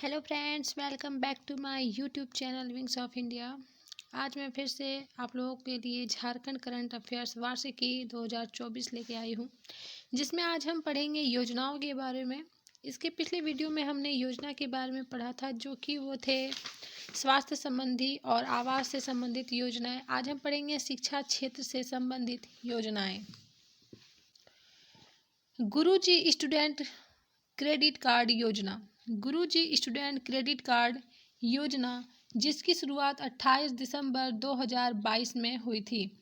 Hello friends, welcome back to my YouTube channel wings of India. आज मैं फिर से आप लोगों के लिए झारखंड करंट अफेयर्स वार्षिकी 2024 लेके आई हूँ, जिसमें आज हम पढ़ेंगे योजनाओं के बारे में। इसके पिछले वीडियो में हमने योजना के बारे में पढ़ा था, जो कि वो थे स्वास्थ्य संबंधी और आवास से संबंधित योजनाएं। आज हम पढ़ेंगे शिक्षा क्षेत्र से संबंधित योजनाएं। गुरुजी स्टूडेंट क्रेडिट कार्ड योजना। गुरुजी स्टूडेंट क्रेडिट कार्ड योजना, जिसकी शुरुआत 28 दिसंबर 2022 में हुई थी।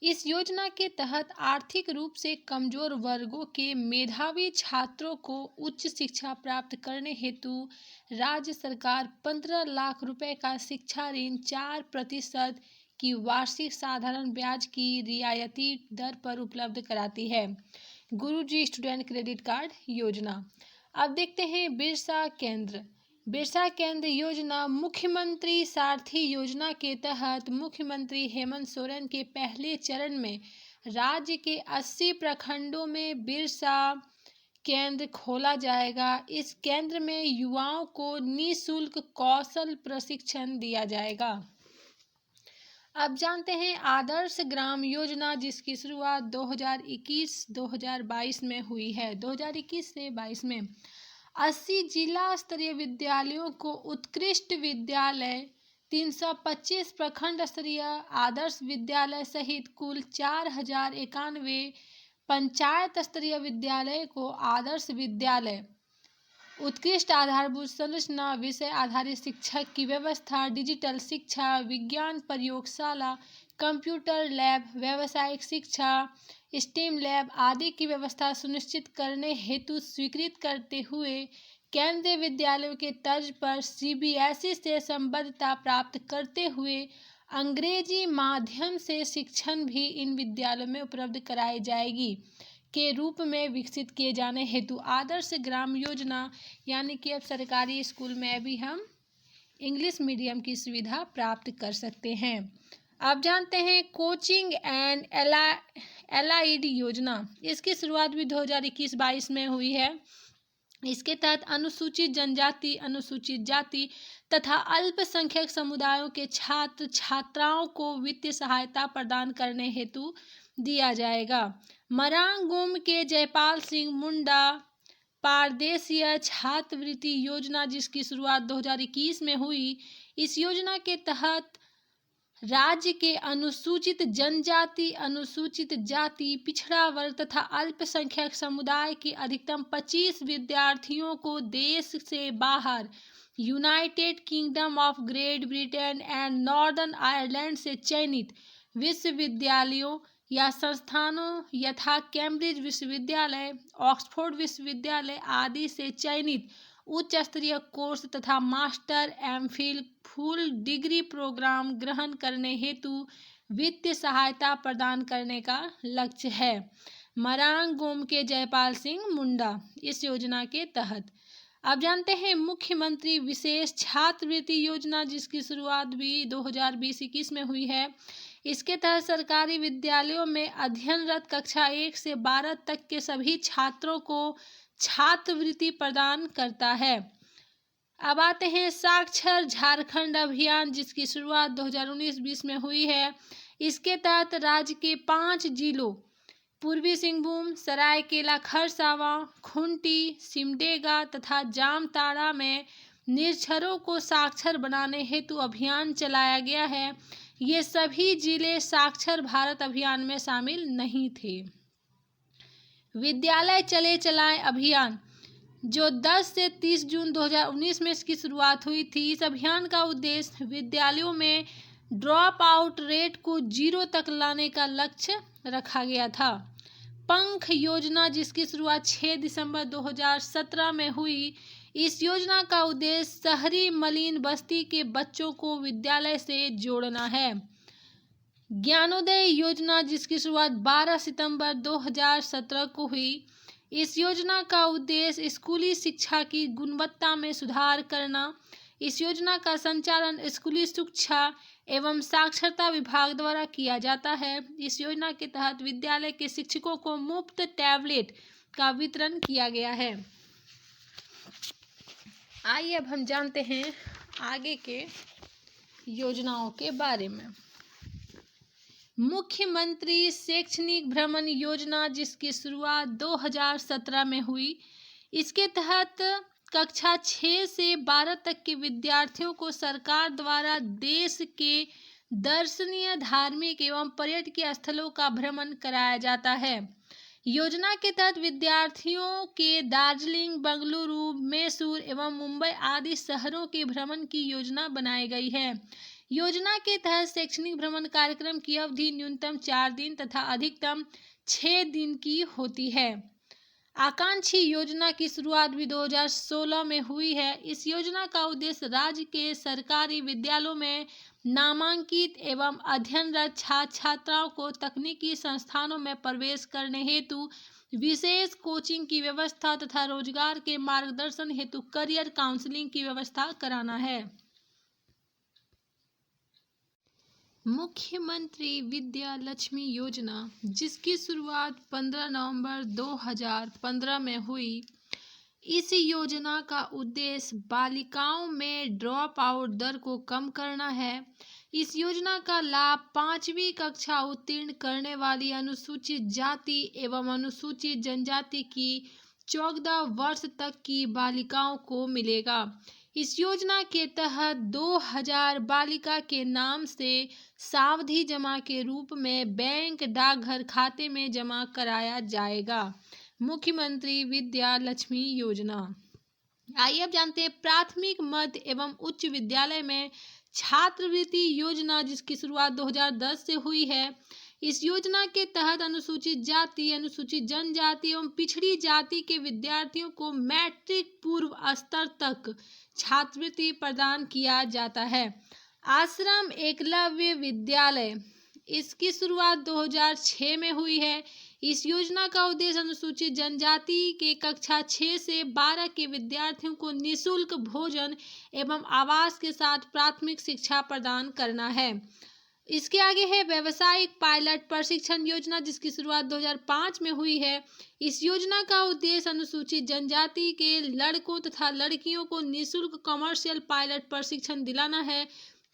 इस योजना के तहत आर्थिक रूप से कमजोर वर्गों के मेधावी छात्रों को उच्च शिक्षा प्राप्त करने हेतु राज्य सरकार 15 लाख रुपए का शिक्षा ऋण 4% की वार्षिक साधारण ब्याज की रियायती दर पर उपलब्ध कराती है। गुरुजी स्टूडेंट क्रेडिट कार्ड योजना। अब देखते हैं बिरसा केंद्र। बिरसा केंद्र योजना मुख्यमंत्री सारथी योजना के तहत मुख्यमंत्री हेमंत सोरेन के पहले चरण में राज्य के 80 प्रखंडों में बिरसा केंद्र खोला जाएगा। इस केंद्र में युवाओं को निःशुल्क कौशल प्रशिक्षण दिया जाएगा। अब जानते हैं आदर्श ग्राम योजना, जिसकी शुरुआत 2021-2022 में हुई है। 2021 से 22 में 80 जिला स्तरीय विद्यालयों को उत्कृष्ट विद्यालय, 325 प्रखंड स्तरीय आदर्श विद्यालय सहित कुल 4091 पंचायत स्तरीय विद्यालय को आदर्श विद्यालय, उत्कृष्ट आधारभूत संरचना, विषय आधारित शिक्षक की व्यवस्था, डिजिटल शिक्षा, विज्ञान प्रयोगशाला, कंप्यूटर लैब, व्यावसायिक शिक्षा, स्टेम लैब आदि की व्यवस्था सुनिश्चित करने हेतु स्वीकृत करते हुए केंद्रीय विद्यालयों के तर्ज पर सीबीएसई से संबद्धता प्राप्त करते हुए अंग्रेजी माध्यम से शिक्षण भी इन विद्यालयों में उपलब्ध कराई जाएगी के रूप में विकसित किए जाने हेतु आदर्श ग्राम योजना, यानी कि अब सरकारी स्कूल में भी हम इंग्लिश मीडियम की सुविधा प्राप्त कर सकते हैं। अब जानते हैं कोचिंग एंड एलाइड योजना। इसकी शुरुआत भी 2021-22 में हुई है। इसके तहत अनुसूचित जनजाति, अनुसूचित जाति तथा अल्पसंख्यक समुदायों के छात्र छात्राओं को वित्तीय सहायता प्रदान करने हेतु दिया जाएगा। मरांग के जयपाल सिंह मुंडा पारदेशीय छात्रवृत्ति योजना, जिसकी शुरुआत 2021 में हुई। इस योजना के तहत राज्य के अनुसूचित जनजाति, अनुसूचित जाति, पिछड़ा वर्ग तथा अल्पसंख्यक समुदाय के अधिकतम 25 विद्यार्थियों को देश से बाहर United kingdom of great Britain and northern Ireland से चयनित विश्वविद्यालयों या संस्थानों यथा कैम्ब्रिज विश्वविद्यालय, ऑक्सफोर्ड विश्वविद्यालय आदि से चयनित उच्च स्तरीय कोर्स तथा master, MPhil, full degree program ग्रहण करने हेतु वित्तीय सहायता प्रदान करने का लक्ष्य है। मरांग के जयपाल सिंह मुंडा इस योजना के तहत। अब जानते हैं मुख्यमंत्री विशेष छात्रवृत्ति योजना, जिसकी शुरुआत भी 2020-21 में हुई है। इसके तहत सरकारी विद्यालयों में अध्ययनरत कक्षा 1 से 12 तक के सभी छात्रों को छात्रवृत्ति प्रदान करता है। अब आते हैं साक्षर झारखंड अभियान, जिसकी शुरुआत 2019-20 में हुई है। इसके तहत राज्य के 5 जिलों पूर्वी सिंहभूम, सरायकेला खरसावां, खूंटी, सिमडेगा तथा जामताड़ा में निरक्षरों को साक्षर बनाने हेतु अभियान चलाया गया है। ये सभी जिले साक्षर भारत अभियान में शामिल नहीं थे। विद्यालय चले चलाएं अभियान, जो 10 से 30 जून 2019 में इसकी शुरुआत हुई थी। इस अभियान का उद्देश्य विद्यालयों में ड्रॉप आउट रेट को 0 तक लाने का लक्ष्य रखा गया था। पंख योजना, जिसकी शुरुआत 6 दिसंबर 2017 में हुई। इस योजना का उद्देश्य शहरी मलिन बस्ती के बच्चों को विद्यालय से जोड़ना है। ज्ञानोदय योजना, जिसकी शुरुआत 12 सितंबर 2017 को हुई। इस योजना का उद्देश्य स्कूली शिक्षा की गुणवत्ता में सुधार करना। इस योजना का संचालन स्कूली शिक्षा एवं साक्षरता विभाग द्वारा किया जाता है। इस योजना के तहत विद्यालय के शिक्षकों को मुफ्त टैबलेट का वितरण किया गया है। आइए अब हम जानते हैं आगे के योजनाओं के बारे में। मुख्यमंत्री शैक्षणिक भ्रमण योजना, जिसकी शुरुआत 2017 में हुई। इसके तहत कक्षा 6 से 12 तक के विद्यार्थियों को सरकार द्वारा देश के दर्शनीय, धार्मिक एवं पर्यटकीय स्थलों का भ्रमण कराया जाता है। योजना के तहत विद्यार्थियों के दार्जिलिंग, बेंगलुरु, मैसूर एवं मुंबई आदि शहरों के भ्रमण की योजना बनाई गई है। योजना के तहत शैक्षणिक भ्रमण कार्यक्रम की अवधि न्यूनतम 4 दिन तथा अधिकतम 6 दिन की होती है। आकांक्षी योजना की शुरुआत भी 2016 में हुई है। इस योजना का उद्देश्य राज्य के सरकारी विद्यालयों में नामांकित एवं अध्ययनरत छात्र छात्राओं को तकनीकी संस्थानों में प्रवेश करने हेतु विशेष कोचिंग की व्यवस्था तथा रोजगार के मार्गदर्शन हेतु करियर काउंसलिंग की व्यवस्था कराना है। मुख्यमंत्री विद्या लक्ष्मी योजना, जिसकी शुरुआत 15 नवंबर 2015 में हुई। इस योजना का उद्देश्य बालिकाओं में ड्रॉप आउट दर को कम करना है। इस योजना का लाभ 5वीं कक्षा उत्तीर्ण करने वाली अनुसूचित जाति एवं अनुसूचित जनजाति की 14 वर्ष तक की बालिकाओं को मिलेगा। इस योजना के तहत 2000 बालिका के नाम से सावधि जमा के रूप में बैंक डाकघर खाते में जमा कराया जाएगा। मुख्यमंत्री विद्या लक्ष्मी योजना। आइए अब जानते हैं प्राथमिक, मध्य एवं उच्च विद्यालय में छात्रवृत्ति योजना, जिसकी शुरुआत 2010 से हुई है। इस योजना के तहत अनुसूचित जाति, अनुसूचित जनजाति एवं पिछड़ी जाति के विद्यार्थियों को मैट्रिक पूर्व स्तर तक छात्रवृत्ति प्रदान किया जाता है। आश्रम एकलव्य विद्यालय, इसकी शुरुआत 2006 में हुई है। इस योजना का उद्देश्य अनुसूचित जनजाति के कक्षा 6 से 12 के विद्यार्थियों को निःशुल्क भोजन एवं आवास के साथ प्राथमिक शिक्षा प्रदान करना है। इसके आगे है व्यावसायिक पायलट प्रशिक्षण योजना, जिसकी शुरुआत 2005 में हुई है। इस योजना का उद्देश्य अनुसूचित जनजाति के लड़कों तथा लड़कियों को निःशुल्क कमर्शियल पायलट प्रशिक्षण दिलाना है,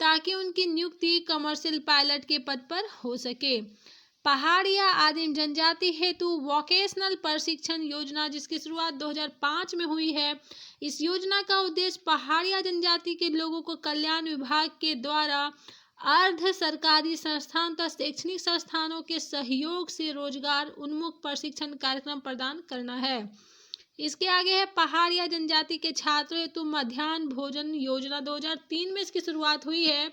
ताकि उनकी नियुक्ति कमर्शियल पायलट के पद पर हो सके। पहाड़िया आदिम जनजाति हेतु वोकेशनल प्रशिक्षण योजना, जिसकी शुरुआत 2005 में हुई है। इस योजना का उद्देश्य पहाड़िया जनजाति के लोगों को कल्याण विभाग के द्वारा अर्ध सरकारी संस्थान तथा शैक्षणिक संस्थानों के सहयोग से रोजगार उन्मुख प्रशिक्षण कार्यक्रम प्रदान करना है। इसके आगे है पहाड़िया जनजाति के छात्रों हेतु मध्याह्न भोजन योजना, 2003 में इसकी शुरुआत हुई है।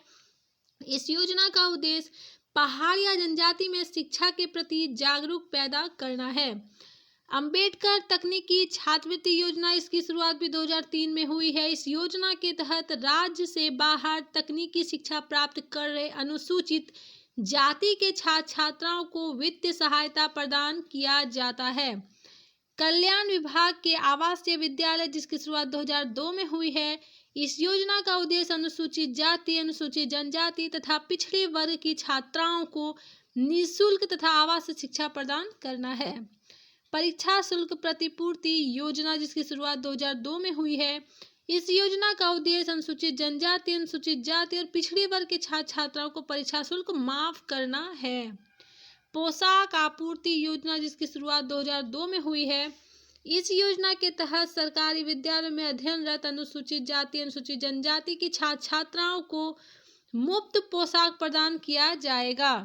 इस योजना का उद्देश्य पहाड़िया जनजाति में शिक्षा के प्रति जागरूक पैदा करना है। अंबेडकर तकनीकी छात्रवृत्ति योजना, इसकी शुरुआत भी 2003 में हुई है। इस योजना के तहत राज्य से बाहर तकनीकी शिक्षा प्राप्त कर रहे अनुसूचित जाति के छात्र छात्राओं को वित्तीय सहायता प्रदान किया जाता है। कल्याण विभाग के आवासीय विद्यालय, जिसकी शुरुआत 2002 में हुई है। इस योजना का उद्देश्य अनुसूचित जाति, अनुसूचित जनजाति तथा पिछड़े वर्ग की छात्राओं को निःशुल्क तथा आवासीय शिक्षा प्रदान करना है। परीक्षा शुल्क प्रतिपूर्ति योजना, जिसकी शुरुआत 2002 में हुई है। इस योजना का उद्देश्य अनुसूचित जनजाति, अनुसूचित जाति और पिछड़े वर्ग के छात्र छात्राओं को परीक्षा शुल्क माफ करना है। पोशाक आपूर्ति योजना, जिसकी शुरुआत 2002 में हुई है। इस योजना के तहत सरकारी विद्यालयों में अध्ययनरत अनुसूचित जाति, अनुसूचित जनजाति की छात्र छात्राओं को मुफ्त पोशाक प्रदान किया जाएगा।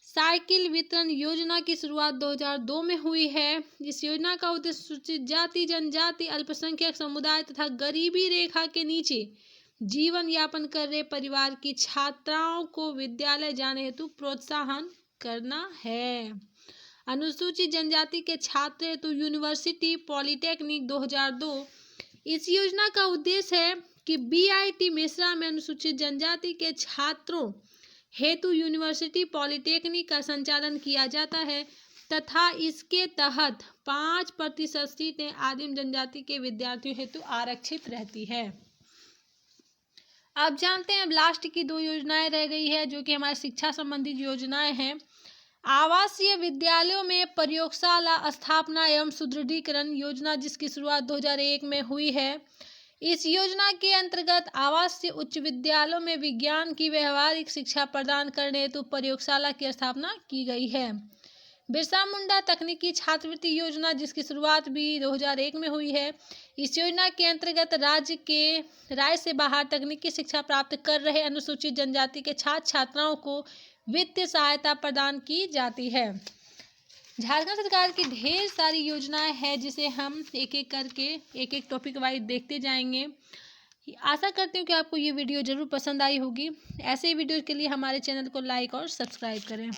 साइकिल वितरण योजना की शुरुआत 2002 में हुई है। इस योजना का उद्देश्य अनुसूचित जाति, जनजाति, अल्पसंख्यक समुदाय तथा गरीबी रेखा के नीचे जीवन यापन कर रहे परिवार की छात्राओं को विद्यालय जाने हेतु प्रोत्साहन करना है। अनुसूचित जनजाति के छात्र हेतु यूनिवर्सिटी पॉलिटेक्निक 2002। इस योजना का उद्देश्य है कि बीआईटी मिश्रा में अनुसूचित जनजाति के छात्रों हेतु यूनिवर्सिटी पॉलिटेक्निक का संचालन किया जाता है तथा इसके तहत 5% सीटें आदिम जनजाति के विद्यार्थियों हेतु आरक्षित रहती है। अब जानते हैं, अब लास्ट की 2 योजनाएं रह गई है, जो कि हमारी शिक्षा संबंधित योजनाएं हैं। आवासीय विद्यालयों में प्रयोगशाला स्थापना एवं सुदृढ़ीकरण योजना, जिसकी शुरुआत 2001 में हुई है। इस योजना के अंतर्गत आवासीय उच्च विद्यालयों में विज्ञान की व्यवहारिक शिक्षा प्रदान करने हेतु प्रयोगशाला की स्थापना की गई है। बिरसा मुंडा तकनीकी छात्रवृत्ति योजना, जिसकी शुरुआत भी 2001 में हुई है। इस योजना के अंतर्गत राज्य से बाहर तकनीकी शिक्षा प्राप्त कर रहे अनुसूचित जनजाति के छात्र छात्राओं को वित्तीय सहायता प्रदान की जाती है। झारखंड सरकार की ढेर सारी योजनाएं हैं, जिसे हम एक एक करके एक एक टॉपिक वाइज देखते जाएंगे। आशा करती हूँ कि आपको ये वीडियो ज़रूर पसंद आई होगी। ऐसे ही वीडियो के लिए हमारे चैनल को लाइक और सब्सक्राइब करें।